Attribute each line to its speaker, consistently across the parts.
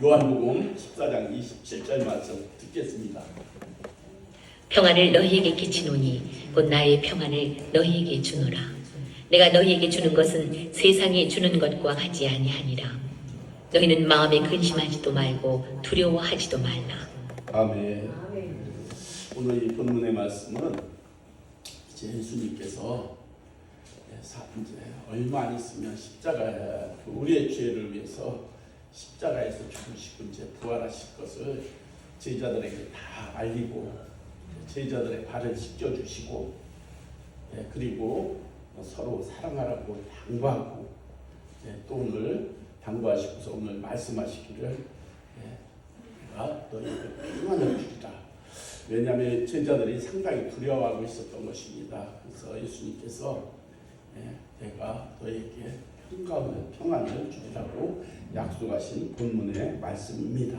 Speaker 1: 요한복음 14장 27절 말씀 듣겠습니다.
Speaker 2: 평안을 너희에게 끼치노니 곧 나의 평안을 너희에게 주노라. 내가 너희에게 주는 것은 세상이 주는 것과 같지 아니하니라. 너희는 마음에 근심하지도 말고 두려워하지도 말라.
Speaker 1: 아멘. 오늘 이 본문의 말씀은 이제 예수님께서 이제 얼마 안 있으면 십자가에 우리의 죄를 위해서 십자가에서 죽으시고 이제 부활하실 것을 제자들에게 다 알리고 제자들의 발을 씻겨주시고 그리고 서로 사랑하라고 당부하고 또 오늘 당부하시고서 오늘 말씀하시기를 내가 너희에게 평안을 주리라. 왜냐하면 제자들이 상당히 두려워하고 있었던 것입니다. 그래서 예수님께서 내가 너희에게 평안을 주리라고 약속하신 본문의 말씀입니다.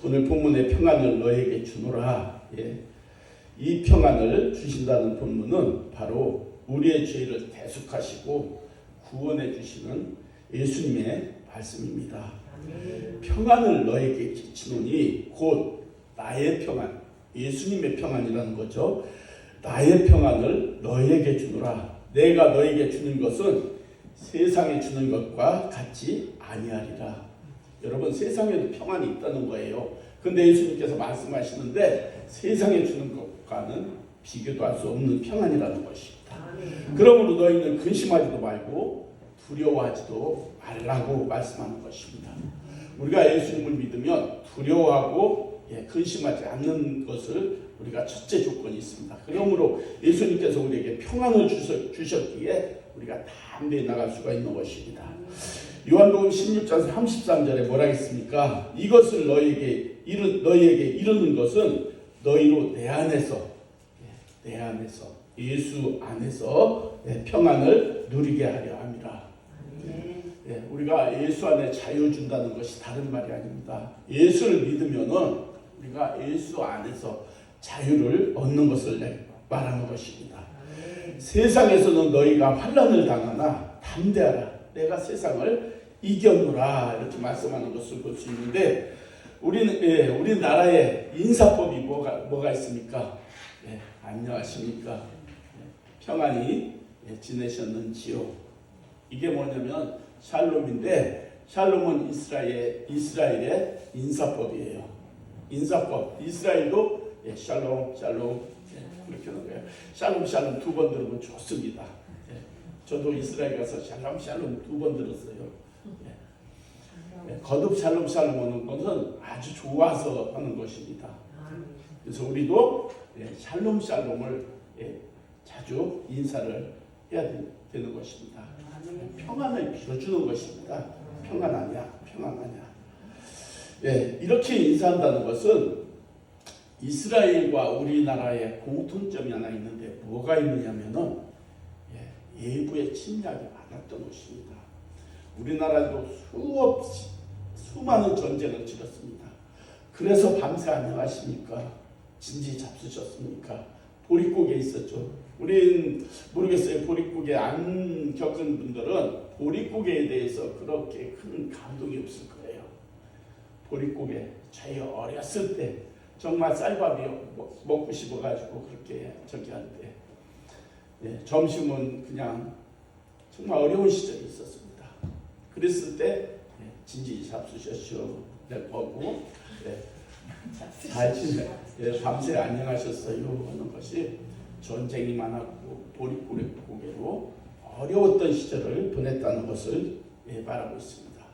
Speaker 1: 오늘 본문의 평안을 너희에게 주노라. 이 평안을 주신다는 본문은 바로 우리의 죄를 대속하시고 구원해 주시는 예수님의 말씀입니다. 평안을 너희에게 끼치노니 곧 나의 평안, 예수님의 평안이라는 거죠. 나의 평안을 너희에게 주노라. 내가 너희에게 주는 것은 세상에 주는 것과 같지 아니하리라. 여러분, 세상에도 평안이 있다는 거예요. 근데 예수님께서 말씀하시는데 세상에 주는 것과는 비교도 할 수 없는 평안이라는 것입니다. 그러므로 너희는 근심하지도 말고 두려워하지도 말라고 말씀하는 것입니다. 우리가 예수님을 믿으면 두려워하고 근심하지 않는 것을 우리가 첫째 조건이 있습니다. 그러므로 예수님께서 우리에게 평안을 주셨기에 우리가 담대히 나갈 수가 있는 것입니다. 요한복음 16장 33절에 뭐라 했습니까? 이것을 너희에게 이루는 것은 너희로 내 안에서 예수 안에서 평안을 누리게 하려 함이라. 우리가 예수 안에 자유 준다는 것이 다른 말이 아닙니다. 예수를 믿으면은 우리가 예수 안에서 자유를 얻는 것을 말하는 것입니다. 세상에서는 너희가 환난을 당하나 담대하라. 내가 세상을 이겼노라. 이렇게 말씀하는 것을 볼 수 있는데 우리나라에 인사법이 뭐가 있습니까? 안녕하십니까? 평안히 지내셨는지요? 이게 뭐냐면 샬롬인데 샬롬은 이스라엘의 인사법이에요. 인사법. 이스라엘도 샬롬 그렇게 하는 거예요. 샬롬 두 번 들으면 좋습니다. 저도 이스라엘 가서 샬롬 두 번 들었어요. 거듭 샬롬 하는 것은 아주 좋아서 하는 것입니다. 그래서 우리도 샬롬을 자주 인사를 해야 되는 것입니다. 평안을 빌어주는 것입니다. 평안하냐. 이렇게 인사한다는 것은 이스라엘과 우리나라의 공통점이 하나 있는데 뭐가 있느냐면은 외부의 침략이 많았던 것입니다. 우리나라도 수많은 전쟁을 치렀습니다. 그래서 밤새 안녕하십니까? 진지 잡수셨습니까? 보릿고개 있었죠. 우린 모르겠어요. 보릿고개 안 겪은 분들은 보릿고개에 대해서 그렇게 큰 감동이 없을 거예요. 보릿고개 저희 어렸을 때 정말 쌀밥이 먹고 싶어가지고 그렇게 저기 할 때 점심은 그냥 정말 어려운 시절이 있었습니다. 그랬을 때 진지 잡수셨죠. 거고 잘 지내 밤새 안녕하셨어요 하는 것이 전쟁이 많았고 보릿고개로 어려웠던 시절을 보냈다는 것을 말하고 있습니다.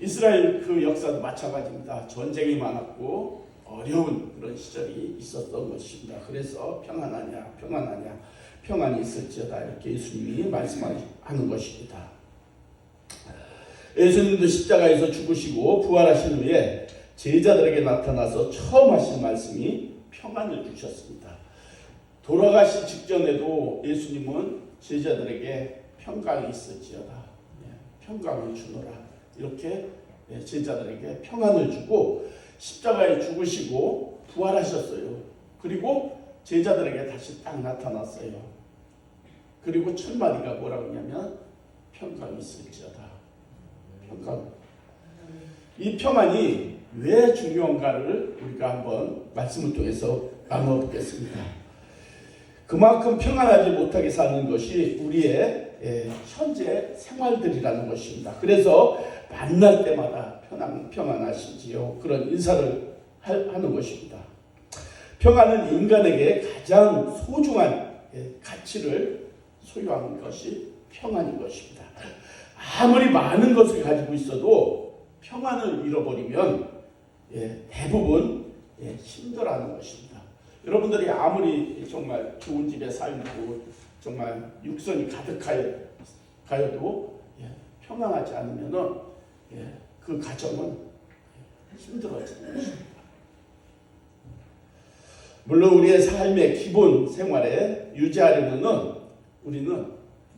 Speaker 1: 이스라엘 그 역사도 마찬가지입니다. 전쟁이 많았고 어려운 그런 시절이 있었던 것입니다. 그래서 평안이 있을지어다 이렇게 예수님이 말씀하는 것입니다. 예수님도 십자가에서 죽으시고 부활하신 후에 제자들에게 나타나서 처음 하신 말씀이 평안을 주셨습니다. 돌아가시 직전에도 예수님은 제자들에게 평강이 있을지어다, 평강을 주노라 이렇게 제자들에게 평안을 주고 십자가에 죽으시고 부활하셨어요. 그리고 제자들에게 다시 딱 나타났어요. 그리고 첫 마디가 뭐라고 하냐면 평강이 있을지어다. 평강. 이 평안이 왜 중요한가를 우리가 한번 말씀을 통해서 나눠보겠습니다. 그만큼 평안하지 못하게 사는 것이 우리의 현재 생활들이라는 것입니다. 그래서 만날 때마다 평안하신지요 그런 인사를 하는 것입니다. 평안은 인간에게 가장 소중한 가치를 소유하는 것이 평안인 것입니다. 아무리 많은 것을 가지고 있어도 평안을 잃어버리면 대부분 힘들어하는 것입니다. 여러분들이 아무리 정말 좋은 집에 살고 정말 육선이 가득하여도 평안하지 않으면은 그 가정은 힘들어지는 것입니다. 물론 우리의 삶의 기본 생활에 유지하려면은 우리는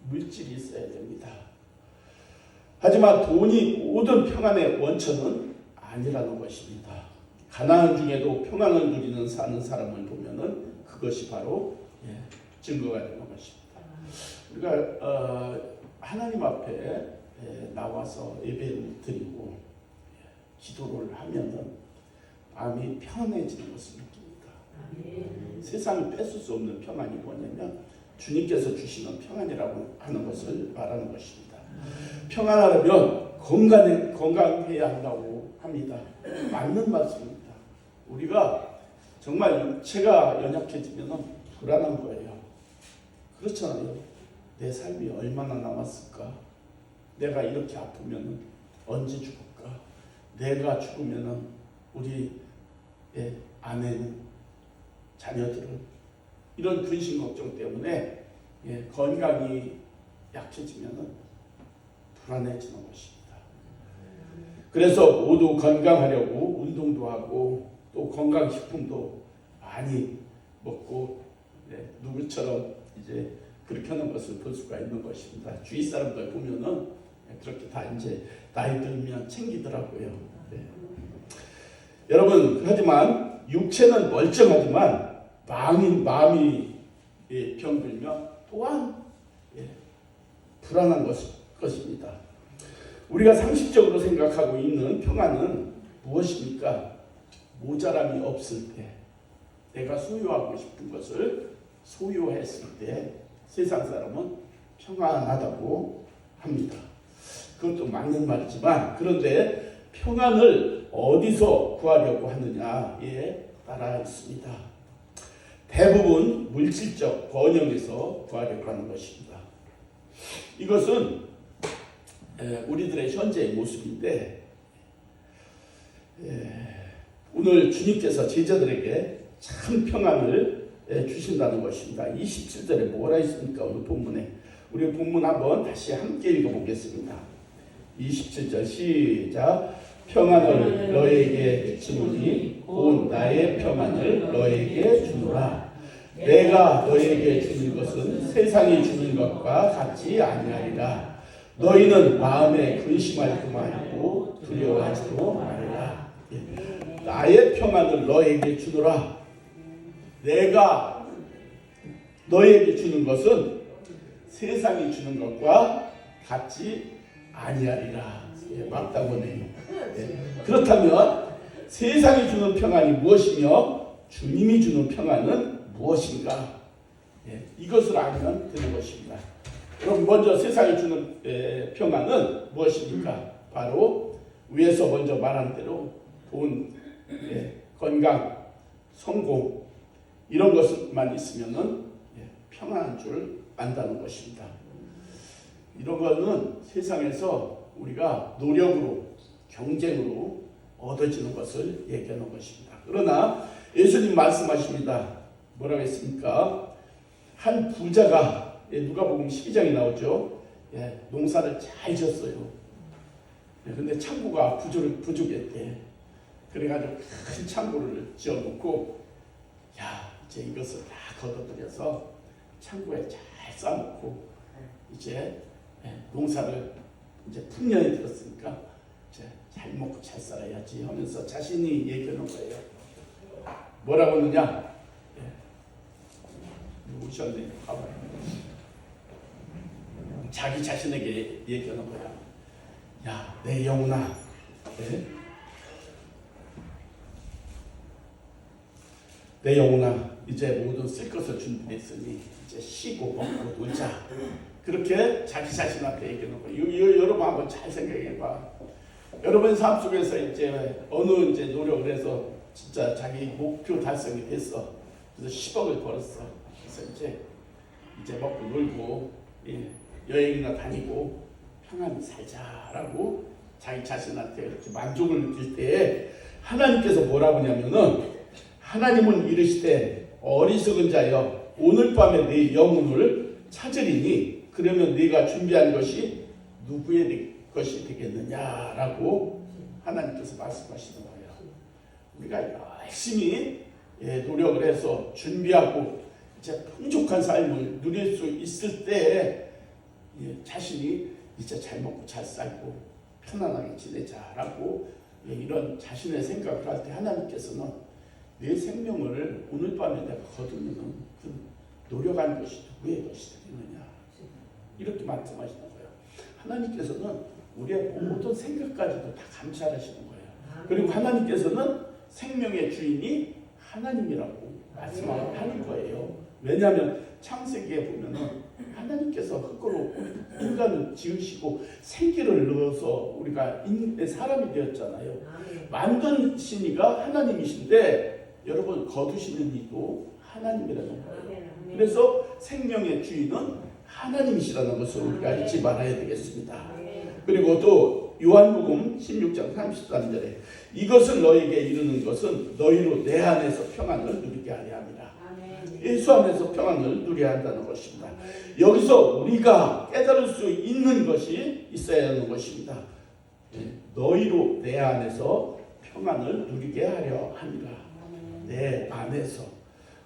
Speaker 1: 물질이 있어야 됩니다. 하지만 돈이 모든 평안의 원천은 아니라는 것입니다. 가난한 중에도 평안을 누리는 사는 사람을 보면은 그것이 바로 증거가 되는 것입니다. 우리가 하나님 앞에 나와서 예배를 드리고 기도를 하면은 마음이 편안해지는 것을 느낍니다. 세상이 뺏을 수 없는 평안이 뭐냐면 주님께서 주시는 평안이라고 하는 것을 말하는 것입니다. 평안하려면 건강해야 한다고 합니다. 맞는 말씀입니다. 우리가 정말 육체가 연약해지면 불안한 거예요. 그렇잖아요. 내 삶이 얼마나 남았을까? 내가 이렇게 아프면 언제 죽을까? 내가 죽으면 우리 아내는, 자녀들은 이런 근심 걱정 때문에 건강이 약해지면 불안해지는 것입니다. 그래서 모두 건강하려고 운동도 하고 또 건강식품도 많이 먹고 누구처럼 이제 그렇게 하는 것을 볼 수가 있는 것입니다. 주위 사람들 보면은 그렇게 다 이제 나이 들면 챙기더라고요. 여러분, 하지만 육체는 멀쩡하지만 마음이 병들면 또한 불안한 것입니다. 우리가 상식적으로 생각하고 있는 평안은 무엇입니까? 모자람이 없을 때, 내가 소유하고 싶은 것을 소유했을 때 세상 사람은 평안하다고 합니다. 그것도 맞는 말이지만, 그런데 평안을 어디서 구하려고 하느냐에 따라 있습니다. 대부분 물질적 번영에서 구하려고 하는 것입니다. 이것은 우리들의 현재의 모습인데, 오늘 주님께서 제자들에게 참 평안을 주신다는 것입니다. 27절에 뭐라 있습니까? 오늘 본문에. 우리 본문 한번 다시 함께 읽어보겠습니다. 27절 시작. 평안을 너에게 주노니 온 나의 평안을 너에게 주노라. 내가 너에게 주는 것은 세상이 주는 것과 같지 아니하리라. 너희는 마음에 근심하지도 말고 두려워하지도 말라. 나의 평안을 너에게 주노라. 내가 너에게 주는 것은 세상이 주는 것과 같지 아니하리라. 맞다고 하네요. 그렇다면 세상이 주는 평안이 무엇이며 주님이 주는 평안은 무엇인가? 이것을 알면 되는 것입니다. 여러분, 먼저 세상이 주는 평안은 무엇입니까? 바로 위에서 먼저 말한 대로 돈, 건강, 성공 이런 것만 있으면은 평안한 줄 안다는 것입니다. 이런 거는 세상에서 우리가 노력으로, 경쟁으로 얻어지는 것을 얘기하는 것입니다. 그러나 예수님 말씀하십니다. 뭐라고 했습니까? 한 부자가, 누가복음 12장에 나오죠. 농사를 잘 지었어요. 근데 창고가 부족했대. 그래가지고 큰 창고를 지어놓고, 이제 이것을 다 걷어들여서 창고에 잘 쌓아놓고, 이제 농사를 이제 풍년이 들었으니까 이제 잘 먹고 잘 살아야지 하면서 자신이 얘기하는 거예요. 뭐라고 하느냐? 오셨네. 봐봐요. 자기 자신에게 얘기하는 거야. 야, 내 영혼아, 내 영혼아 이제 모든 쓸 것을 준비했으니 이제 쉬고 먹고 놀자. 그렇게 자기 자신한테 얘기하는 거예요. 여러분 한번 잘 생각해봐. 여러분 삶 속에서 이제 어느 이제 노력을 해서 진짜 자기 목표 달성이 됐어. 그래서 10억을 벌었어. 그래서 이제 먹고 놀고 여행이나 다니고 평안히 살자라고 자기 자신한테 이렇게 만족을 느낄 때 하나님께서 뭐라고 하냐면은 하나님은 이르시되 어리석은 자여 오늘 밤에 네 영혼을 찾으리니 그러면 네가 준비한 것이 누구의 것이 되겠느냐라고 하나님께서 말씀하시는 거예요. 우리가 열심히 노력을 해서 준비하고 이제 풍족한 삶을 누릴 수 있을 때 자신이 이제 잘 먹고 잘 살고 편안하게 지내자라고 이런 자신의 생각을 할 때 하나님께서는 내 생명을 오늘 밤에 내가 거두면 그 노력한 것이 누구의 것이 되겠느냐 이렇게 말씀하시는 거예요. 하나님께서는 우리의 모든 생각까지도 다 감찰하시는 거예요. 그리고 하나님께서는 생명의 주인이 하나님이라고 말씀하는 거예요. 왜냐하면 창세기에 보면은 하나님께서 흙으로 인간을 지으시고 생기를 넣어서 우리가 사람이 되었잖아요. 만드신 이가 하나님이신데 여러분 거두시는 이도 하나님이라는 거예요. 그래서 생명의 주인은 하나님이시라는 것을 우리가 잊지 말아야 되겠습니다. 그리고 또 요한복음 16장 33절에 이것을 너에게 이르는 것은 너희로 내 안에서 평안을 누리게 하려 합니다. 예수 안에서 평안을 누려야 한다는 것입니다. 여기서 우리가 깨달을 수 있는 것이 있어야 하는 것입니다. 너희로 내 안에서 평안을 누리게 하려 합니다. 내 안에서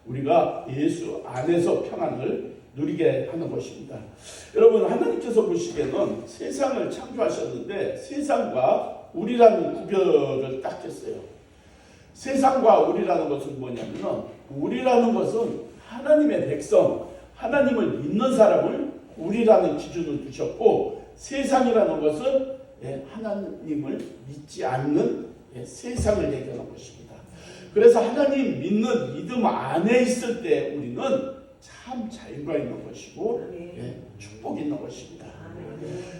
Speaker 1: 우리가 예수 안에서 평안을 누리게 하는 것입니다. 여러분 하나님께서 보시기에는 세상을 창조하셨는데 세상과 우리라는 구별을 딱 했어요. 세상과 우리라는 것은 뭐냐면 우리라는 것은 하나님의 백성, 하나님을 믿는 사람을 우리라는 기준을 두셨고 세상이라는 것은 하나님을 믿지 않는 세상을 얘기하는 것입니다. 그래서 하나님 믿는 믿음 안에 있을 때 우리는 참 자유가 있는 것이고 축복이 있는 것입니다.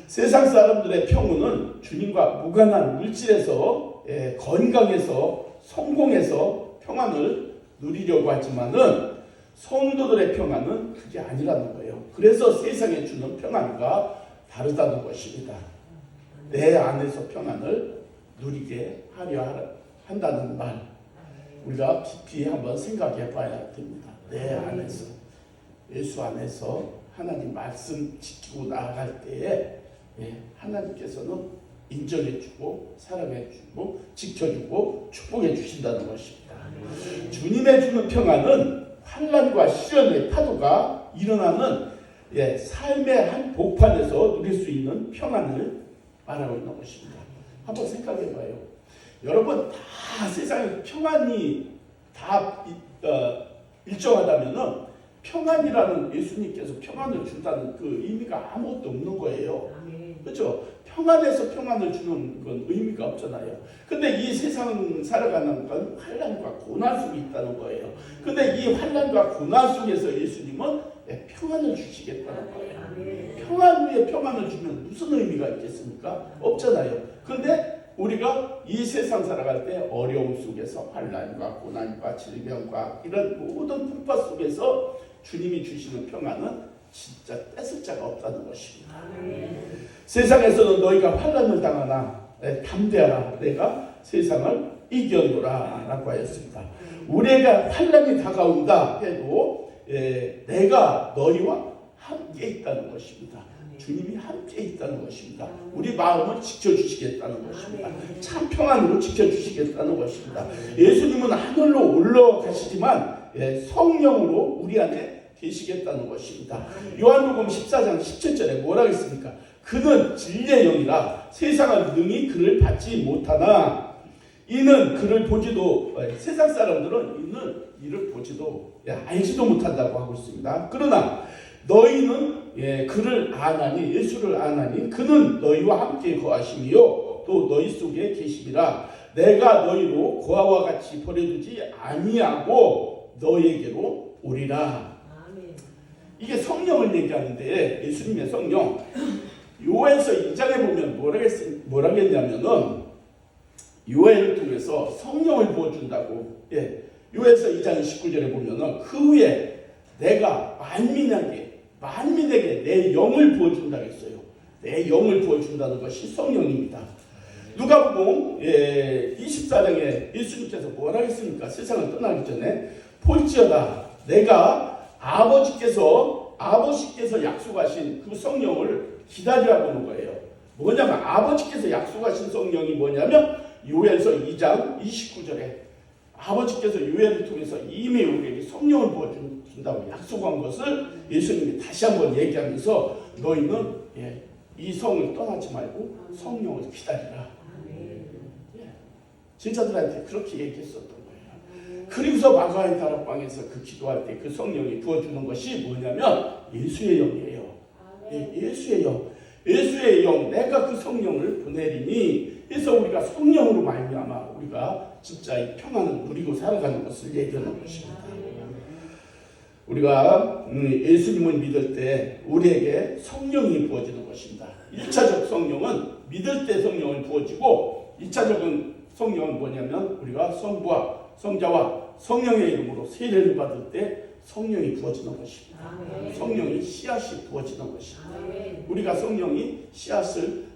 Speaker 1: 세상 사람들의 평온은 주님과 무관한 물질에서 건강에서 성공해서 평안을 누리려고 하지만은 성도들의 평안은 그게 아니라는 거예요. 그래서 세상에 주는 평안과 다르다는 것입니다. 내 안에서 평안을 누리게 하려 한다는 말 우리가 깊이 한번 생각해 봐야 됩니다. 내 안에서 예수 안에서 하나님 말씀 지키고 나아갈 때에 하나님께서는 인정해주고 사랑해주고 지켜주고 축복해 주신다는 것입니다. 주님의 주는 평안은 환난과 시련의 파도가 일어나는 삶의 한 복판에서 누릴 수 있는 평안을 말하고 있는 것입니다. 한번 생각해 봐요. 여러분 다 세상에 평안이 다 일정하다면은 평안이라는 예수님께서 평안을 준다는 그 의미가 아무것도 없는 거예요. 그렇죠? 평안에서 평안을 주는 건 의미가 없잖아요. 근데 이 세상 살아가는 건 환난과 고난 속에 있다는 거예요. 근데 이 환난과 고난 속에서 예수님은 평안을 주시겠다는 거예요. 평안 위에 평안을 주면 무슨 의미가 있겠습니까? 없잖아요. 근데 우리가 이 세상 살아갈 때 어려움 속에서 환난과 고난과 질병과 이런 모든 풍파 속에서 주님이 주시는 평안은 진짜 뺏을 자가 없다는 것입니다. 세상에서는 너희가 환난을 당하나 담대하라 내가 세상을 이겨노라 라고 하였습니다. 우리가 환난이 다가온다 해도 내가 너희와 함께 있다는 것입니다. 주님이 함께 있다는 것입니다. 우리 마음을 지켜주시겠다는 것입니다. 참 평안으로 지켜주시겠다는 것입니다. 예수님은 하늘로 올라가시지만 성령으로 우리 안에 계시겠다는 것입니다. 요한복음 14장 17절에 뭐라고 했습니까? 그는 진리의 영이라 세상은 능히 그를 받지 못하나 이는 그를 보지도 세상 사람들은 이를 보지도 알지도 못한다고 하고 있습니다. 그러나 너희는 그를 아나니 예수를 아나니 그는 너희와 함께 거하시며 또 너희 속에 계시리라. 내가 너희로 고아와 같이 버려두지 아니하고 너에게로 오리라. 이게 성령을 얘기하는데 예수님의 성령. 요한서 2장에 보면 뭐라 했냐면은 요한을 통해서 성령을 부어준다고. 요한서 2장 19절에 보면은 그 후에 내가 만민에게 내 영을 부어준다고 했어요. 내 영을 부어준다는 것이 성령입니다. 누가복음 24장에 예수님께서 뭐라 했습니까? 세상을 떠나기 전에 볼지어다 내가 아버지께서 약속하신 그 성령을 기다리라고 하는 거예요. 뭐냐면 아버지께서 약속하신 성령이 뭐냐면 요한서 2장 29절에 아버지께서 요한을 통해서 이미 우리에게 성령을 부어준다고 약속한 것을 예수님이 다시 한번 얘기하면서 너희는 이 성을 떠나지 말고 성령을 기다리라. 제자들한테 그렇게 얘기했었던 거예요. 그리고서 마가의 다락방에서 그 기도할 때 그 성령이 부어주는 것이 뭐냐면 예수의 영이에요. 예수의 영. 예수의 영, 내가 그 성령을 보내리니 해서 우리가 성령으로 말미암아 우리가 진짜 이 평안을 누리고 살아가는 것을 얘기하는 것입니다. 우리가 예수님을 믿을 때 우리에게 성령이 부어지는 것입니다. 1차적 성령은 믿을 때 성령을 부어지고 2차적인 성령은 뭐냐면 우리가 성부와 성자와 성령의 이름으로 세례를 받을 때 성령이 부어지는 것입니다. 성령이 씨앗이 부어지는 것입니다. 우리가 성령이 씨앗을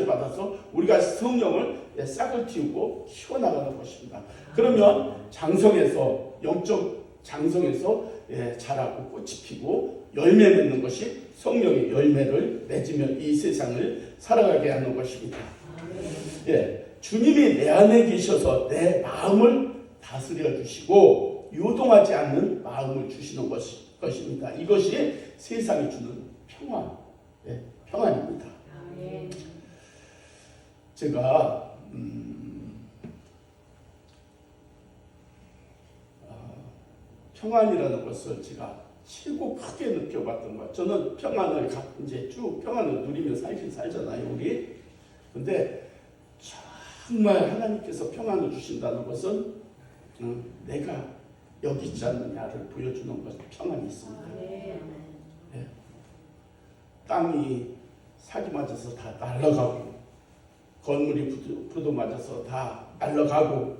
Speaker 1: 받아서 우리가 성령을 싹을 틔우고 키워나가는 것입니다. 그러면 장성에서 영적 장성에서 자라고 꽃이 피고 열매 맺는 것이 성령의 열매를 맺으며 이 세상을 살아가게 하는 것입니다. 주님이 내 안에 계셔서 내 마음을 다스려 주시고 요동하지 않는 마음을 주시는 것입니다. 이것이 세상이 주는 평안입니다. 제가 평안이라는 것을 제가 최고 크게 느껴봤던 것. 저는 평안을 이제 쭉 평안을 누리며 살잖아요, 우리. 근데 정말 하나님께서 평안을 주신다는 것은 내가 여기 있지 않느냐를 보여주는 것, 평안이 있습니다. 땅이 사기 맞아서 다 날아가고 건물이 부도 맞아서 다 날아가고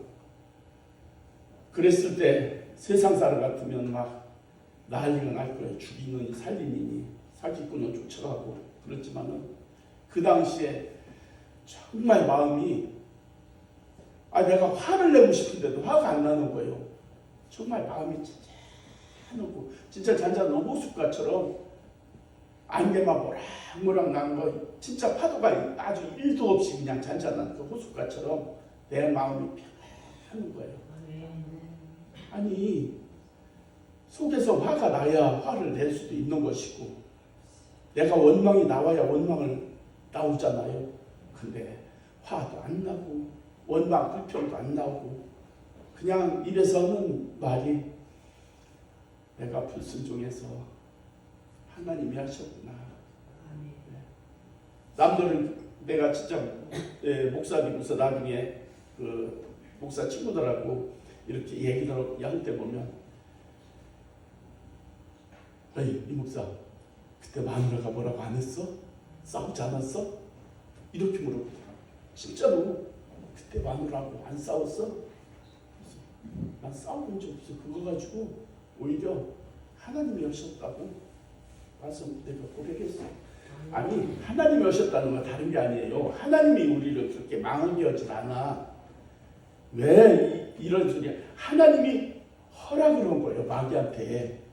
Speaker 1: 그랬을 때 세상 사람 같으면 막 난리가 날 거예요. 죽이는 살인이니 사기꾼을 쫓아가고 그렇지만은 그 당시에 정말 마음이 내가 화를 내고 싶은데도 화가 안 나는 거예요. 정말 마음이 잔잔하고 진짜 잔잔한 호숫가처럼 안개만 모락모락 나는 거 진짜 파도가 아주 1도 없이 그냥 잔잔한 그 호숫가처럼 내 마음이 편안한 거예요. 아니 속에서 화가 나야 화를 낼 수도 있는 것이고 내가 원망이 나와야 원망을 나오잖아요. 근데 화도 안 나고 원망 불평도 안 나오고 그냥 입에서는 말이 내가 불순종해서 하나님이 하셨구나. 남들은 내가 진짜 목사 되고서 나중에 그 목사 친구들하고 이렇게 얘기를 할 때 보면 이 목사 그때 마누라가 뭐라고 안 했어? 싸우지 않았어? 이렇게 물어보더라고. 진짜로 그때 마누라하고 안 싸웠어? 난 싸워본 적 없어. 그거 가지고 오히려 하나님이 하셨다고 말씀 내가 고백했어. 아니 하나님이 하셨다는 건 다른 게 아니에요. 하나님이 우리를 그렇게 망하게 하질 않아. 왜 이런 소리야? 하나님이 허락을 한 거예요. 마귀한테.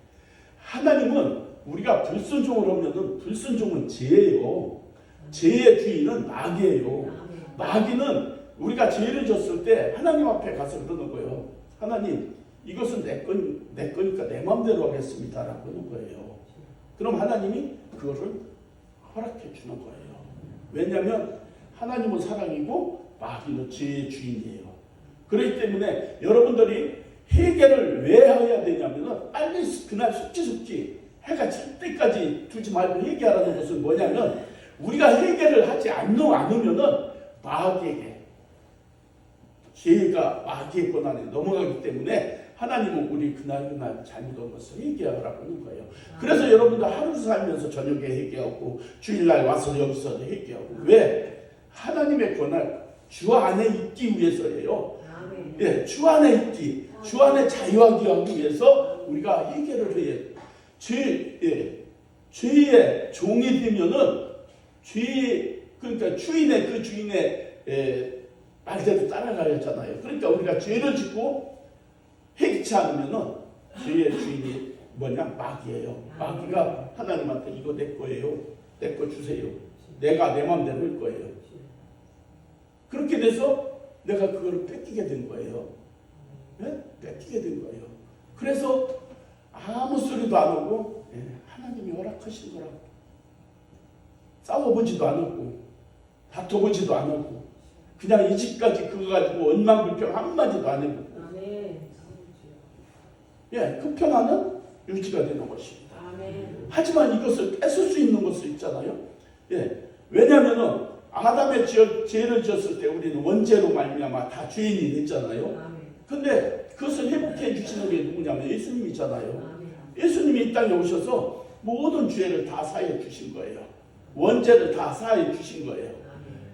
Speaker 1: 하나님은 우리가 불순종을 하면은 불순종은 죄예요. 죄의 주인은 마귀예요. 마귀는 우리가 죄를 졌을 때 하나님 앞에 가서 그러는 거예요. 하나님 이것은 내 거니까 내 마음대로 하겠습니다 라고 하는 거예요. 그럼 하나님이 그거를 허락해 주는 거예요. 왜냐하면 하나님은 사랑이고 마귀는 죄의 주인이에요. 그렇기 때문에 여러분들이 해결을 왜 해야 되냐면 빨리 그날 속지 해가 질 때까지 두지 말고 해결하는 것은 뭐냐면 우리가 해결을 하지 않으면은 마귀에게 죄가 마귀의 권한에 넘어가기 때문에 하나님은 우리 그날 잘못한 것을 회개하라고 하는 거예요. 그래서 여러분들 하루 살면서 저녁에 회개하고 주일날 와서 여기서 회개하고 왜? 하나님의 권한 주 안에 있기 위해서예요. 예, 주 안에 있기, 주 안에 자유하기 위해서 우리가 회개를 해야 돼요. 죄의 종이 되면은 그러니까 주인의 말대로 따라가야잖아요. 그러니까 우리가 죄를 짓고 회개치 않으면은 죄의 주인이 뭐냐? 마귀예요. 마귀가 하나님한테 이거 내 거예요. 내 거 주세요. 내가 내 마음대로 할 거예요. 그렇게 돼서 내가 그걸 뺏기게 된 거예요. 네? 뺏기게 된 거예요. 그래서 아무 소리도 안 하고 하나님이 허락하신 거라고 싸워보지도 않았고 다퉈보지도 않았고 그냥 이 집까지 그거 가지고 원망불평 한마디도 안 해보고 그 평안은 유지가 되는 것입니다. 하지만 이것을 뺏을 수 있는 것이 있잖아요. 왜냐하면 아담의 죄를 지었을 때 우리는 원죄로 말미암아 다 죄인이 됐잖아요. 근데 그것을 회복해 주시는 게 누구냐면 예수님이잖아요. 예수님이 이 땅에 오셔서 모든 죄를 다 사해 주신 거예요. 원죄를 다 사해 주신 거예요.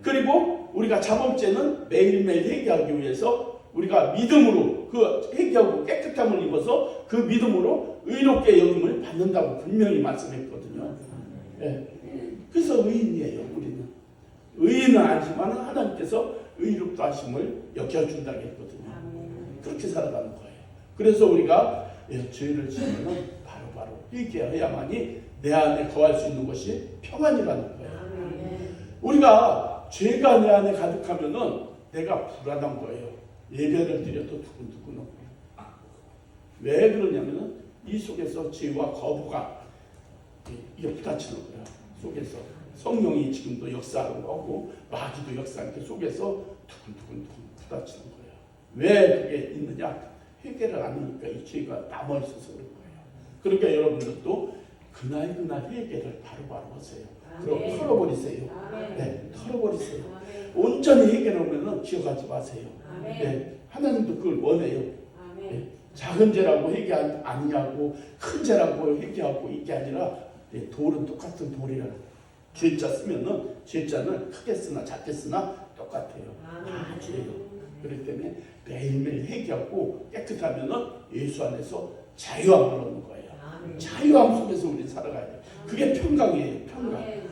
Speaker 1: 그리고 우리가 자범죄는 매일매일 회개하기 위해서 우리가 믿음으로 그 회개하고 깨끗함을 입어서 그 믿음으로 의롭게 여김을 받는다고 분명히 말씀했거든요. 그래서 의인이에요. 우리는 의인은 아니지만 하나님께서 의롭다 하심을 여겨준다고 했거든요. 그렇게 살아가는 거예요. 그래서 우리가 죄를 지으면 바로 회개해야만이 내 안에 거할 수 있는 것이 평안이라는 거예요. 우리가 죄가 내 안에 가득하면은 내가 불안한 거예요. 예배를 드려도 두근두근하고. 왜 그러냐면은 이 속에서 죄와 거부가 이게 부딪히는 거예요. 속에서 성령이 지금도 역사하는 거고 마귀도 역사하는 게 속에서 두근두근 부딪히는 거예요. 왜 그게 있느냐? 회개를 안 하니까 이 죄가 남아 있어서 그런 거예요. 그러니까 여러분들도 그날 회개를 바로 하세요. 그럼 털어버리세요. 털어버리세요. 온전히 회개를 하면 기억하지 마세요. 하나님도 그걸 원해요. 작은 죄라고 회개 아니하고 큰 죄라고 회개하고 이게 아니라 돌은 똑같은 돌이라. 죄자 쓰면은 죄자는 크게 쓰나 작게 쓰나 똑같아요. 다 죄예요. 그렇기 때문에 매일매일 회개하고 깨끗하면은 예수 안에서 자유함을 얻는 거예요. 자유함 속에서 우리 살아가야 돼요. 그게 평강이에요. 평강.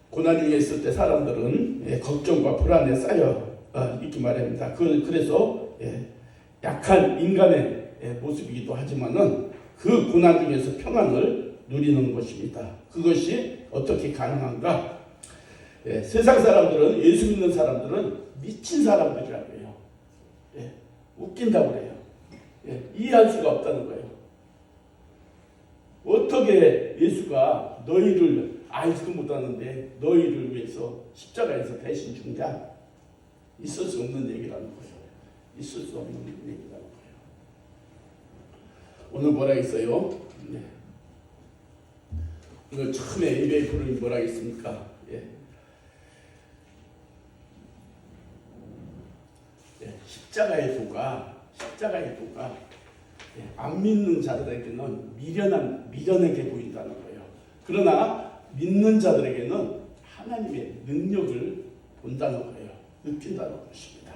Speaker 1: 고난 중에 있을 때 사람들은 걱정과 불안에 쌓여 있기 마련입니다. 그래서 약한 인간의 모습이기도 하지만은 그 고난 중에서 평안을 누리는 것입니다. 그것이 어떻게 가능한가? 세상 사람들은 예수 믿는 사람들은 미친 사람들이라고 해요. 웃긴다고 그래요. 이해할 수가 없다는 거예요. 어떻게 예수가 너희를 알지도 못하는데 너희를 위해서 십자가에서 대신 죽냐? 있을 수 없는 얘기라는 거예요. 있을 수 없는 얘기라는 거예요. 오늘 뭐라 했어요? 오늘 처음에 예배 부르니 뭐라 했습니까? 십자가의 도가 안 믿는 자들에게는 미련하게 보인다는 거예요. 그러나 믿는 자들에게는 하나님의 능력을 본다는 거예요. 느낀다는 것입니다.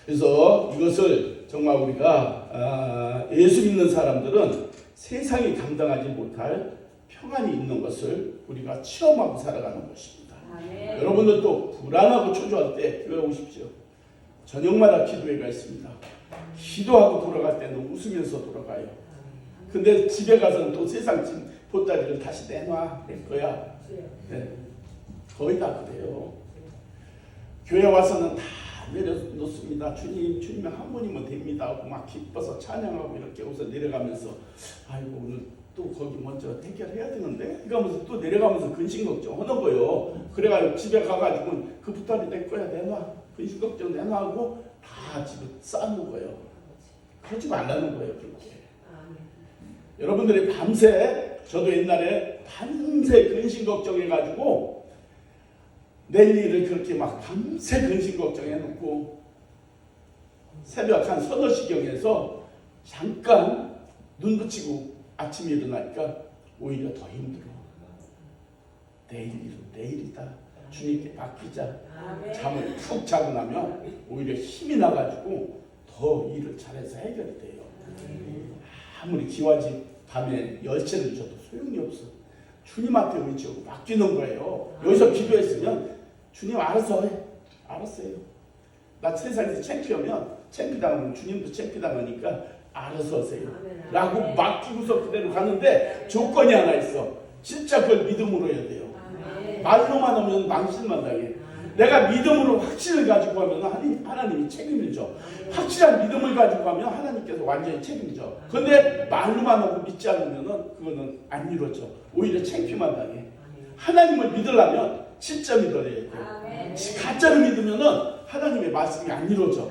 Speaker 1: 그래서 이것을 정말 우리가 예수 믿는 사람들은 세상이 감당하지 못할 평안이 있는 것을 우리가 체험하고 살아가는 것입니다. 여러분들도 불안하고 초조할 때 교회 오십시오. 저녁마다 기도회가 있습니다. 기도하고 돌아갈 때는 웃으면서 돌아가요. 근데 집에 가서는 또 세상 보따리를 다시 내놔. 내 거야. 거의 다 그래요. 교회 와서는 다 내려놓습니다. 주님 한 분이면 됩니다 하고 막 기뻐서 찬양하고 이렇게 웃어 내려가면서 아이고 오늘 또 거기 먼저 해결해야 되는데 이러면서 또 내려가면서 근심 걱정 하는 거예요. 그래가지고 집에 가가지고 그 보따리 내 거야 내놔. 근심 걱정 내놔 하고 다 집에 쌓는 거예요. 그러지 말라는 거예요. 그렇게. 여러분들이 밤새 저도 옛날에 밤새 근심 걱정해가지고 내일 일을 그렇게 막 밤새 근심 걱정해 놓고 새벽 한 서너 시경에서 잠깐 눈 붙이고 아침에 일어나니까 오히려 더 힘들어. 내일 일은 내일이다. 주님께 맡기자. 잠을 푹 자고 나면 오히려 힘이 나가지고 더 일을 잘해서 해결이 돼요. 아무리 기와집 밤에 열쇠를 줘도 소용이 없어. 주님한테 의지하고 맡기는 거예요. 여기서 기도했으면 주님 알아서 해. 알았어요. 나 세상에서 창피하면 창피당하면 주님도 창피당하니까 알아서 하세요. 라고 맡기고서 그대로 가는데 조건이 하나 있어. 진짜 그걸 믿음으로 해야 돼요. 말로만 하면 망신만 당해. 내가 믿음으로 확신을 가지고 하면 하나님이 책임을 져. 확실한 믿음을 가지고 하면 하나님께서 완전히 책임져. 그런데 말로만 하고 믿지 않으면 그거는 안 이루어져. 오히려 창피만 당해. 하나님을 믿으려면 진짜 믿어야 돼요. 가짜로 믿으면 하나님의 말씀이 안 이루어져.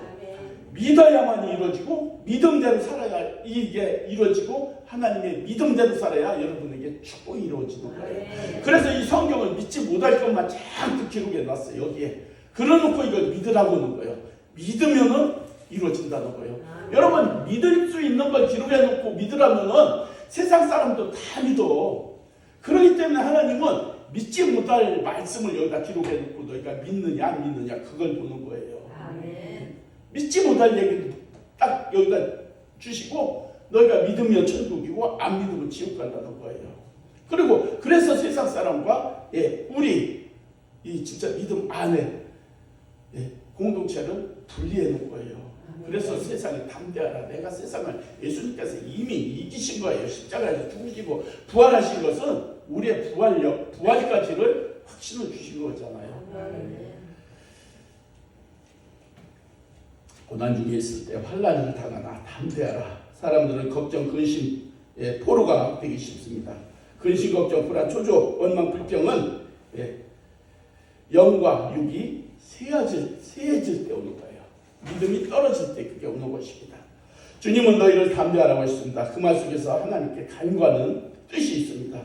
Speaker 1: 믿어야만 이루어지고 믿음대로 살아야 이게 이루어지고 하나님의 믿음대로 살아야 여러분에게 축복이 이루어지는 거예요. 그래서 이 성경을 믿지 못할 것만 잔뜩 기록해 놨어요. 여기에 그러놓고 이걸 믿으라고 하는 거예요. 믿으면은 이루어진다는 거예요. 여러분 믿을 수 있는 걸 기록해 놓고 믿으라면은 세상 사람도 다 믿어. 그렇기 때문에 하나님은 믿지 못할 말씀을 여기다 기록해 놓고 너희가 믿느냐 안 믿느냐 그걸 보는 거예요. 믿지 못할 얘기를 딱 여기다 주시고 너희가 믿으면 천국이고 안 믿으면 지옥 간다는 거예요. 그리고 그래서 세상 사람과 우리 이 진짜 믿음 안에 공동체를 분리해 놓은 거예요. 그래서 세상에 담대하라. 내가 세상을 예수님께서 이미 이기신 거예요. 십자가에서 죽으시고 부활하신 것은 우리의 부활까지를 확신을 주신 거잖아요. 고난 중에 있을 때 환난을 당하나 담대하라. 사람들은 걱정, 근심, 포로가 되기 쉽습니다. 근심, 걱정, 불안, 초조, 원망, 불평은 영과 육이 세해질 때 오는 거예요. 믿음이 떨어질 때 그게 오는 것입니다. 주님은 너희를 담대하라고 했습니다. 그 말 속에서 하나님께 간과하는 뜻이 있습니다.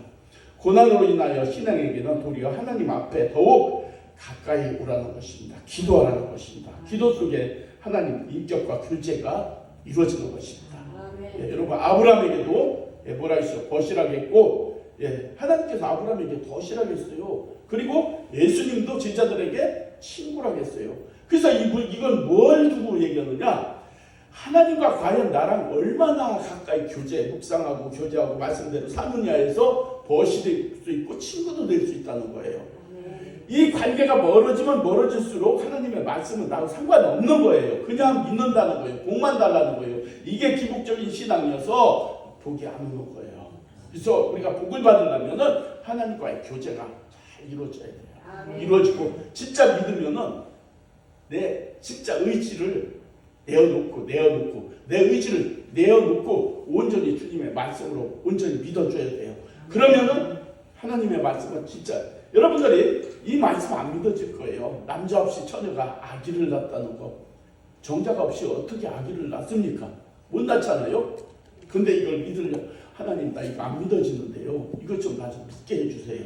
Speaker 1: 고난으로 인하여 신앙에게는 도리어 하나님 앞에 더욱 가까이 오라는 것입니다. 기도하라는 것입니다. 기도 속에 하나님 인격과 교제가 이루어지는 것입니다. 여러분 아브라함에게도 뭐라 했어요? 거실하겠고 하나님께서 아브라함에게 거실하겠어요. 그리고 예수님도 제자들에게 친구라겠어요. 그래서 이건 뭘 두고 얘기하느냐? 하나님과 과연 나랑 얼마나 가까이 묵상하고 교제하고 말씀대로 사느냐에서 벗이 될 수 있고 친구도 될 수 있다는 거예요. 이 관계가 멀어지면 멀어질수록 하나님의 말씀은 나하고 상관없는 거예요. 그냥 믿는다는 거예요. 복만 달라는 거예요. 이게 기복적인 신앙이어서 복이 안 오는 거예요. 그래서 우리가 복을 받으려면 하나님과의 교제가 잘 이루어져야 돼요. 이루어지고 진짜 믿으면 내 진짜 의지를 내어놓고 내 의지를 내어놓고 온전히 주님의 말씀으로 온전히 믿어줘야 돼요. 그러면은 하나님의 말씀은 진짜 여러분들이 이 말씀 안 믿어질 거예요. 남자 없이 처녀가 아기를 낳았다는 거. 정자가 없이 어떻게 아기를 낳습니까? 못 낳잖아요. 근데 이걸 믿으려 하나님 나 이거 안 믿어지는데요. 이것 좀 나 좀 믿게 해주세요.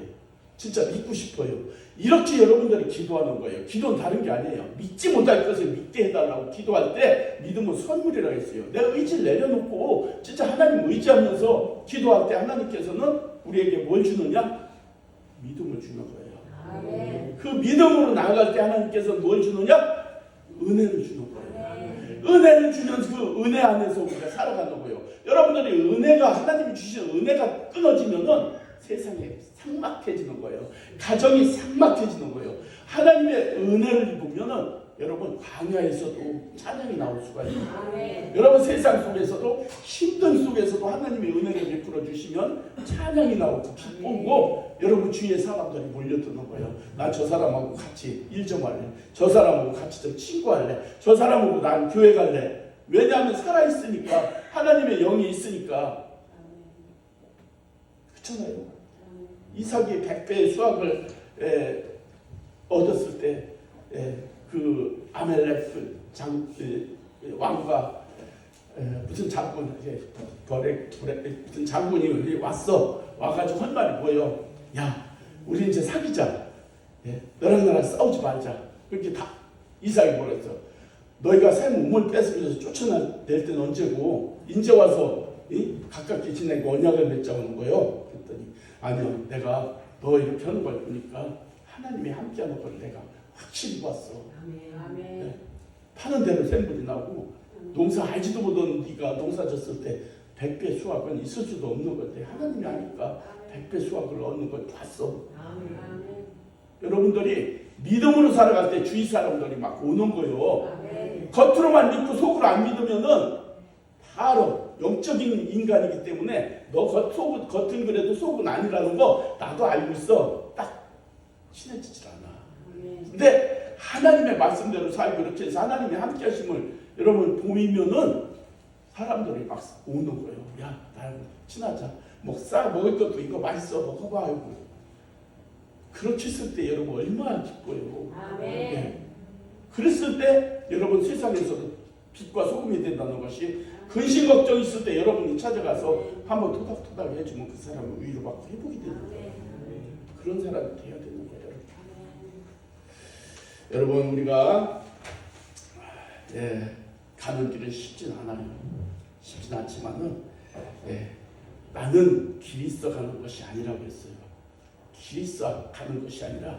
Speaker 1: 진짜 믿고 싶어요. 이렇게 여러분들이 기도하는 거예요. 기도는 다른 게 아니에요. 믿지 못할 것을 믿게 해달라고 기도할 때 믿음은 선물이라고 했어요. 내가 의지를 내려놓고 진짜 하나님 의지하면서 기도할 때 하나님께서는 우리에게 뭘 주느냐? 믿음을 주는 거예요. 그 믿음으로 나아갈 때 하나님께서 뭘 주느냐? 은혜를 주는 거예요. 은혜를 주면 그 은혜 안에서 우리가 살아가는 거예요. 여러분들이 은혜가 하나님이 주시는 은혜가 끊어지면은 세상에 삭막해지는 거예요. 가정이 삭막해지는 거예요. 하나님의 은혜를 입으면은 여러분 광야에서도 찬양이 나올 수가 있어요. 여러분 세상 속에서도 힘든 속에서도 하나님의 은혜를 베풀어 주시면 찬양이 나오고 기쁘고 여러분 주위에 사람들이 몰려드는 거예요. 나 저 사람하고 같이 일 좀 할래. 저 사람하고 같이 좀 친구할래. 저 사람하고 난 교회 갈래. 왜냐하면 살아있으니까 하나님의 영이 있으니까. 그렇잖아요. 이삭이 100배의 수확을 얻었을 때 그 아멜렉 왕과 무슨 장군 무슨 장군이 와가지고 한 말이 뭐예요? 야, 우리 이제 사귀자. 너랑 나랑 싸우지 말자. 그렇게 다 이삭이 뭐랬어? 너희가 새 몸을 뺏으면서 쫓아낼 때는 언제고 이제 와서 가깝게 지내고 언약을 맺자는 거예요. 그랬더니 아니요, 내가 너 이렇게 하는 걸 보니까 하나님이 함께하는 걸 내가 확실히 봤어.
Speaker 3: 아멘.
Speaker 1: 파는 대로 샘물이 나고 농사 알지도 못하는 네가 농사 졌을 때 100배 수확은 있을 수도 없는 건데 하나님이 아니까 100배 수확을 얻는 걸 봤어.
Speaker 3: 아멘.
Speaker 1: 여러분들이 믿음으로 살아갈 때 주위 사람들이 막 오는 거예요.
Speaker 3: 아멘.
Speaker 1: 겉으로만 믿고 속으로 안 믿으면은 바로 영적인 인간이기 때문에 너 겉은 그래도 속은 아니라는 거 나도 알고 있어. 딱 친해지질 않아. 근데 하나님의 말씀대로 살고 이렇게 해서 하나님의 함께 하심을 여러분 보이면은 사람들이 막 오는 거예요. 야, 나랑 친하자. 먹을 것도 이거 맛있어. 먹어봐. 하고. 그렇게 했을 때 여러분 얼마나 기뻐요.
Speaker 3: 아멘.
Speaker 1: 그랬을 때 여러분 세상에서도 빛과 소금이 된다는 것이 근심 걱정 있을 때 여러분이 찾아가서 한번 토닥토닥 해주면 그 사람은 위로받고 회복이 되는 거예요. 그런 사람이 돼야 되는 거예요. 여러분 우리가 가는 길은 쉽진 않아요. 쉽진 않지만은 나는 길이 있어 가는 것이 아니라고 했어요. 길이 있어 가는 것이 아니라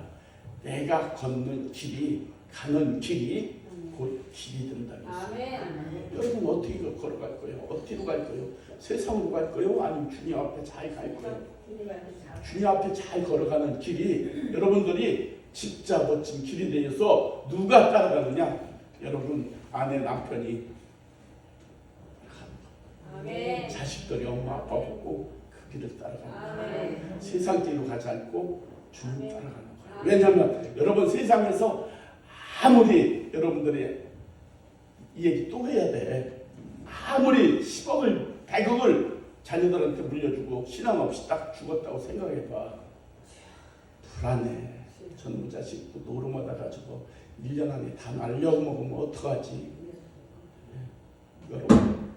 Speaker 1: 내가 걷는 길이 가는 길이 곧 길이 된다.
Speaker 3: 아멘.
Speaker 1: 여러분 어떻게 걸어갈 거예요? 어디로 갈 거예요? 세상으로 갈 거예요? 아니면 주님 앞에 잘 갈 거예요? 주님 앞에 잘 걸어가는 길이 여러분들이 진짜 멋진 길이 되어서 누가 따라가느냐? 여러분 아내 남편이
Speaker 3: 아멘.
Speaker 1: 자식들이 엄마 아빠 보고 그 길을 따라가는 거예요.
Speaker 3: 아멘.
Speaker 1: 세상 길로 가지 않고 주님
Speaker 3: 아멘.
Speaker 1: 따라가는 거예요. 왜냐하면 여러분 세상에서 아무리 여러분들이 이 얘기 또 해야 돼. 아무리 10억을 100억을 자녀들한테 물려주고 신앙 없이 딱 죽었다고 생각해봐. 불안해. 저놈 자식도 노름하다 가지고 1년 안에 다 날려먹으면 어떡하지? 여러분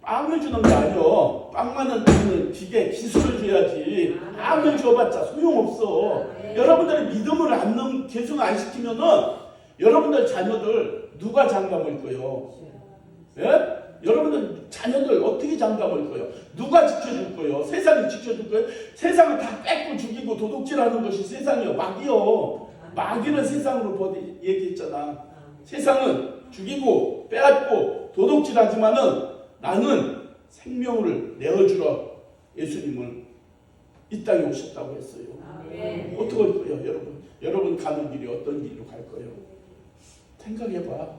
Speaker 1: 빵을 주는 게 아니요. 빵만은 주는 기계 기술을 줘야지. 빵을 줘봤자 소용없어. 여러분들이 믿음을 계속 안 시키면은 여러분들 자녀들 누가 장담할 거예요? 예? 여러분들 자녀들 어떻게 장담할 거예요? 누가 지켜줄 거예요? 세상이 지켜줄 거예요? 세상을 다 뺏고 죽이고 도둑질하는 것이 세상이요. 마귀요. 마귀는 세상으로 얘기했잖아. 세상은 죽이고 빼앗고 도둑질하지만은 나는 생명을 내어주러 예수님은 이 땅에 오셨다고 했어요.
Speaker 3: 아멘.
Speaker 1: 어떻게 할 거예요, 여러분? 여러분 가는 길이 어떤 길로 갈 거예요? 생각해봐.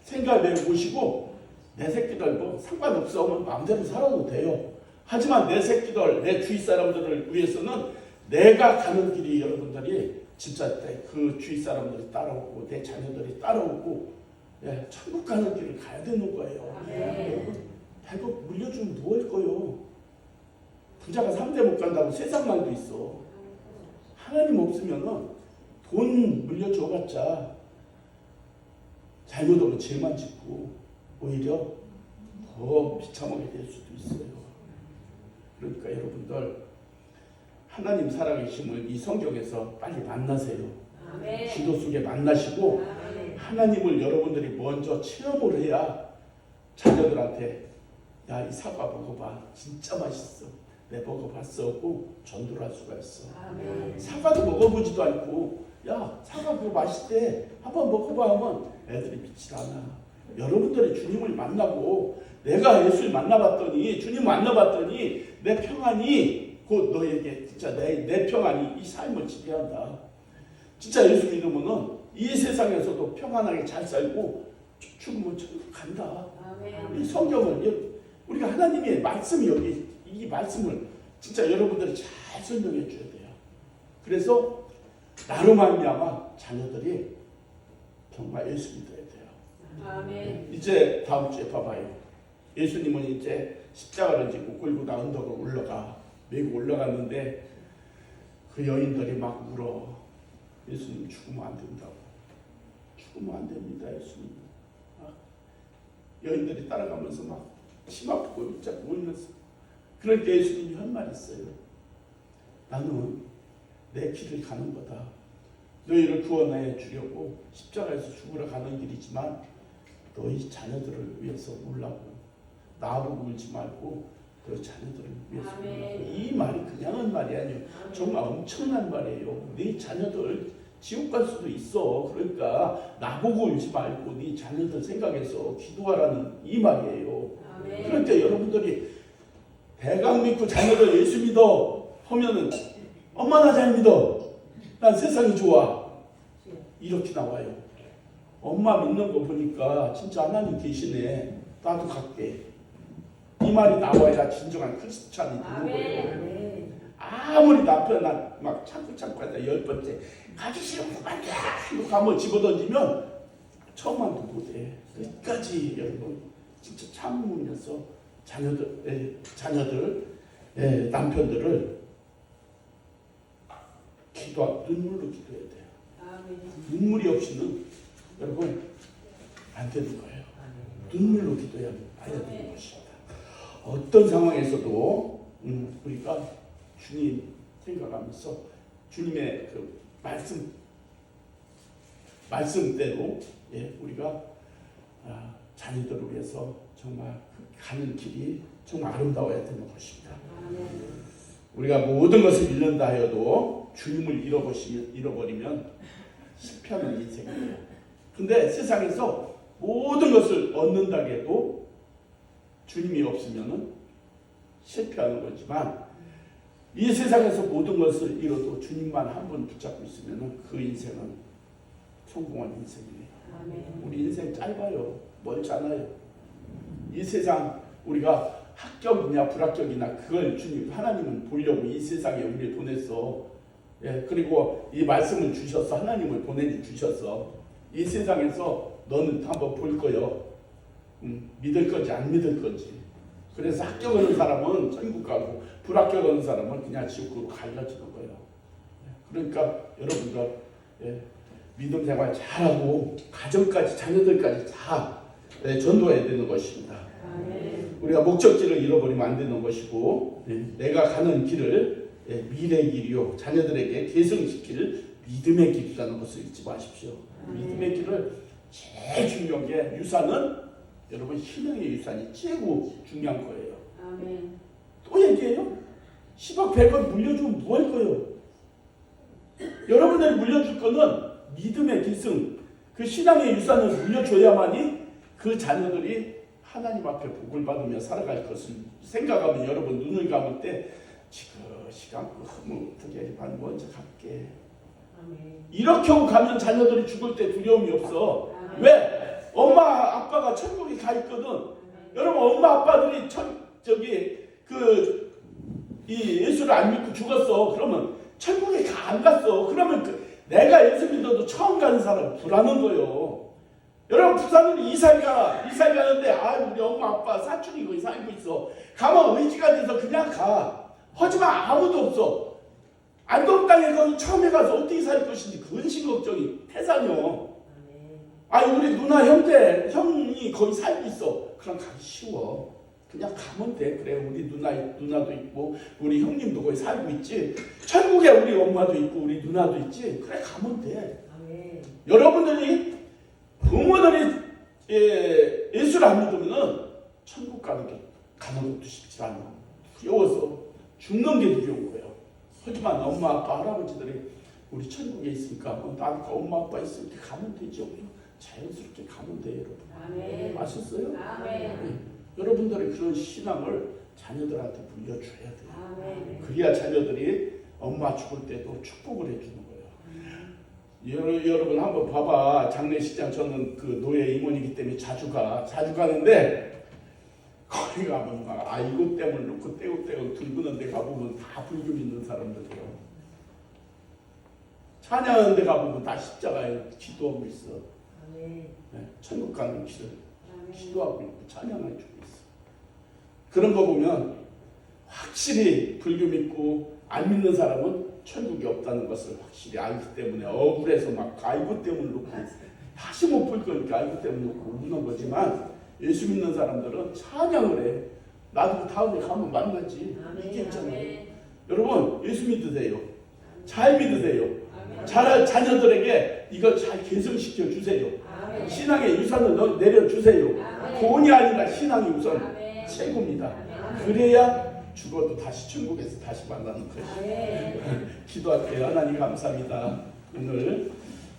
Speaker 1: 생각해 보시고 내 새끼들 뭐 상관없어. 마음대로 살아도 돼요. 하지만 내 새끼들, 내 주위 사람들을 위해서는 내가 가는 길이 여러분들이 진짜 그 주위 사람들이 따라오고 내 자녀들이 따라오고 천국 가는 길을 가야 되는 거예요.
Speaker 3: 아멘.
Speaker 1: 100억 물려주면 뭐 할 거예요? 부자가 3대 못 간다고 세상 말도 있어. 하나님 없으면은 돈 물려줘봤자 잘못하면 죄만 짓고 오히려 더 비참하게 될 수도 있어요. 그러니까 여러분들 하나님 살아계심을 이 성경에서 빨리 만나세요.
Speaker 3: 아멘.
Speaker 1: 기도 속에 만나시고
Speaker 3: 아멘.
Speaker 1: 하나님을 여러분들이 먼저 체험을 해야 자녀들한테 야, 이 사과 먹어봐. 진짜 맛있어. 내 먹어봤어 하고 전도를 할 수가 있어.
Speaker 3: 아멘.
Speaker 1: 사과도 먹어보지도 않고 야, 사과 그거 맛있대. 한번 먹어봐 하면 애들이 믿질 않아. 여러분들이 주님을 만나고 내가 예수를 만나봤더니 주님 만나봤더니 내 평안이 곧 너에게 진짜 내 평안이 이 삶을 지배한다. 진짜 예수 믿으면은 이 세상에서도 평안하게 잘 살고 죽으면 천국 간다.
Speaker 3: 아멘.
Speaker 1: 이 성경을 우리가 하나님의 말씀이 여기 이 말씀을 진짜 여러분들이 잘 설명해 줘야 돼요. 그래서 나로 말미암아 자녀들이 정말 예수 믿어야 돼요.
Speaker 3: 아멘.
Speaker 1: 이제 다음 주에 봐봐요. 예수님은 이제 십자가를 지고 골고다 언덕을 메고 올라갔는데 그 여인들이 막 울어. 예수님 죽으면 안 된다고. 죽으면 안 됩니다, 예수님. 여인들이 따라가면서 막 치마 풀고 입자고 울면서. 그럴 때 예수님이 한 말 있어요. 나는 내 길을 가는 거다. 너희를 구원해 주려고 십자가에서 죽으러 가는 길이지만 너희 자녀들을 위해서 울라고. 나보고 울지 말고 너희 자녀들을 위해서 울라고. 이 말이 그냥한 말이 아니에요. 정말 엄청난 말이에요. 네 자녀들 지옥 갈 수도 있어. 그러니까 나보고 울지 말고 네 자녀들 생각해서 기도하라는 이 말이에요. 그러니까 여러분들이 대강 믿고 자녀들 예수 믿어 하면은 엄마 나 잘 믿어. 난 세상이 좋아. 이렇게 나와요. 엄마 믿는 거 보니까 진짜 하나님 계시네. 나도 갈게. 이 말이 나와야 진정한 크리스찬이 되는 거예요. 아무리 남편 막 참고 하다 10번째 가기 싫으면 그만 둬! 이거 가면 집어던지면 처음만도 못해. 끝까지 여러분 진짜 참으면서 자녀들 남편들을 눈물로 기도해야 돼요. 눈물이 없이는 여러분 안 되는 거예요. 눈물로 기도해야 되는 것입니다. 어떤 상황에서도 우리가 주님 생각하면서 주님의 그 말씀대로 우리가 자녀들을 위해서 정말 가는 길이 정말 아름다워야 되는 것입니다. 우리가 모든 것을 잃는다 하여도 주님을 잃어버리면 실패하는 인생이에요. 근데 세상에서 모든 것을 얻는다 해도 주님이 없으면 실패하는 거지만 이 세상에서 모든 것을 잃어도 주님만 한 번 붙잡고 있으면 그 인생은 성공한 인생이에요. 우리 인생 짧아요. 멀지 않아요. 이 세상 우리가 합격이냐 불합격이냐 그걸 주님 하나님은 보려고 이 세상에 우리를 보냈어. 그리고 이 말씀을 주셔서 하나님을 보내주셔서 이 세상에서 너는 한번 볼 거요. 믿을 건지 안 믿을 건지. 그래서 합격하는 사람은 천국 가고 불합격하는 사람은 그냥 지옥으로 갈라지는 거예요. 그러니까 여러분들 믿음 생활 잘하고 가정까지 자녀들까지 다 전도해야 되는 것입니다. 우리가 목적지를 잃어버리면 안 되는 것이고 내가 가는 길을 미래의 길이요 자녀들에게 계승시킬 믿음의 길이라는 것을 잊지 마십시오. 믿음의 길을 제일 중요한 게 유산은 여러분 신앙의 유산이 최고 중요한 거예요. 또 얘기해요? 10억 100억 물려주면 뭐 할 거예요? 여러분들이 물려줄 거는 믿음의 계승 그 신앙의 유산을 물려줘야만이 그 자녀들이 하나님 앞에 복을 받으며 살아갈 것을 생각하면 여러분 눈을 감을 때 지금 시간 흐뭇하게 먼저 갈게. 이렇게 하고 가면 자녀들이 죽을 때 두려움이 없어. 왜? 엄마 아빠가 천국에 가 있거든. 여러분 엄마 아빠들이 이 예수를 안 믿고 죽었어. 그러면 천국에 안 갔어. 그러면 내가 예수 믿어도 처음 가는 사람 불안한 거예요. 여러분 부산으로 이사를 가는데 우리 엄마 아빠 사촌이 거기 살고 있어. 가면 의지가 돼서 그냥 가. 하지만 아무도 없어. 안동 땅에 거기 처음에 가서 어떻게 살 것인지 근심 걱정이 태산이요. 우리 누나 형이 거기 살고 있어. 그럼 가기 쉬워. 그냥 가면 돼. 그래 우리 누나도 있고 우리 형님도 거기 살고 있지. 천국에 우리 엄마도 있고 우리 누나도 있지. 그래 가면 돼. 여러분들이 부모들이 예수를 안 믿으면 천국 가는 것도 쉽지 않아. 두려워서 죽는 게 두려운 거예요. 하지만 엄마 아빠 할아버지들이 우리 천국에 있으니까 나도 엄마 아빠 있으니까 가면 되죠. 자연스럽게 가면 돼요. 여러분. 아셨어요? 여러분들의 그런 신앙을 자녀들한테 물려줘야 돼요. 그래야 자녀들이 엄마 죽을 때도 축복을 해주는 거예요. 여러분 한번 봐봐. 장례식장 저는 그 노예 임원이기 때문에 자주 가는데 거기 가면 막 이것 때문에 놓고 떼고 둥그는 데 가보면 다 불교 믿는 사람들이에요. 찬양하는 데 가보면 다 십자가에 기도하고 있어. 천국 가는 길을 기도하고 있고 찬양해주고 있어. 그런 거 보면 확실히 불교 믿고 안 믿는 사람은 천국이 없다는 것을 확실히 알기 때문에 억울해서 막 이것 때문에 놓고 다시 못 볼 거니까 이것 때문에 놓고 우는 거지만 예수 믿는 사람들은 찬양을 해. 나도 다음에 가면 만나지. 이게 있잖아요. 여러분 예수 믿으세요. 잘 믿으세요. 자녀들에게 이거 잘 계승시켜 주세요.
Speaker 3: 아멘.
Speaker 1: 신앙의 유산을 내려주세요.
Speaker 3: 아멘.
Speaker 1: 돈이 아니라 신앙이 우선
Speaker 3: 아멘.
Speaker 1: 최고입니다.
Speaker 3: 아멘.
Speaker 1: 그래야 죽어도 다시 천국에서 다시 만나는 것이.
Speaker 3: 아멘.
Speaker 1: 기도할게요. 하나님 감사합니다. 오늘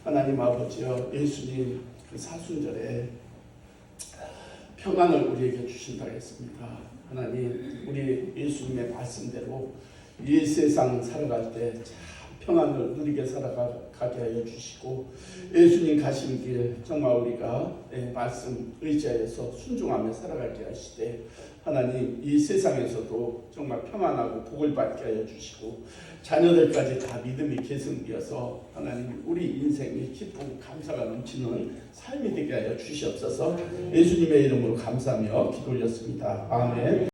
Speaker 1: 하나님 아버지여, 예수님 그 사순절에 평안을 우리에게 주신다고 했습니다. 하나님, 우리 예수님의 말씀대로 이 세상 살아갈 때 참 평안을 누리게 살아가게 하여 주시고, 예수님 가신 길 정말 우리가 말씀 의지하여서 순종하며 살아가게 하시되, 하나님 이 세상에서도 정말 평안하고 복을 받게 하여 주시고, 자녀들까지 다 믿음이 계승되어서 하나님 우리 인생이 기쁘고 감사가 넘치는 삶이 되게 하여 주시옵소서. 예수님의 이름으로 감사하며 기도 올렸습니다. 아멘.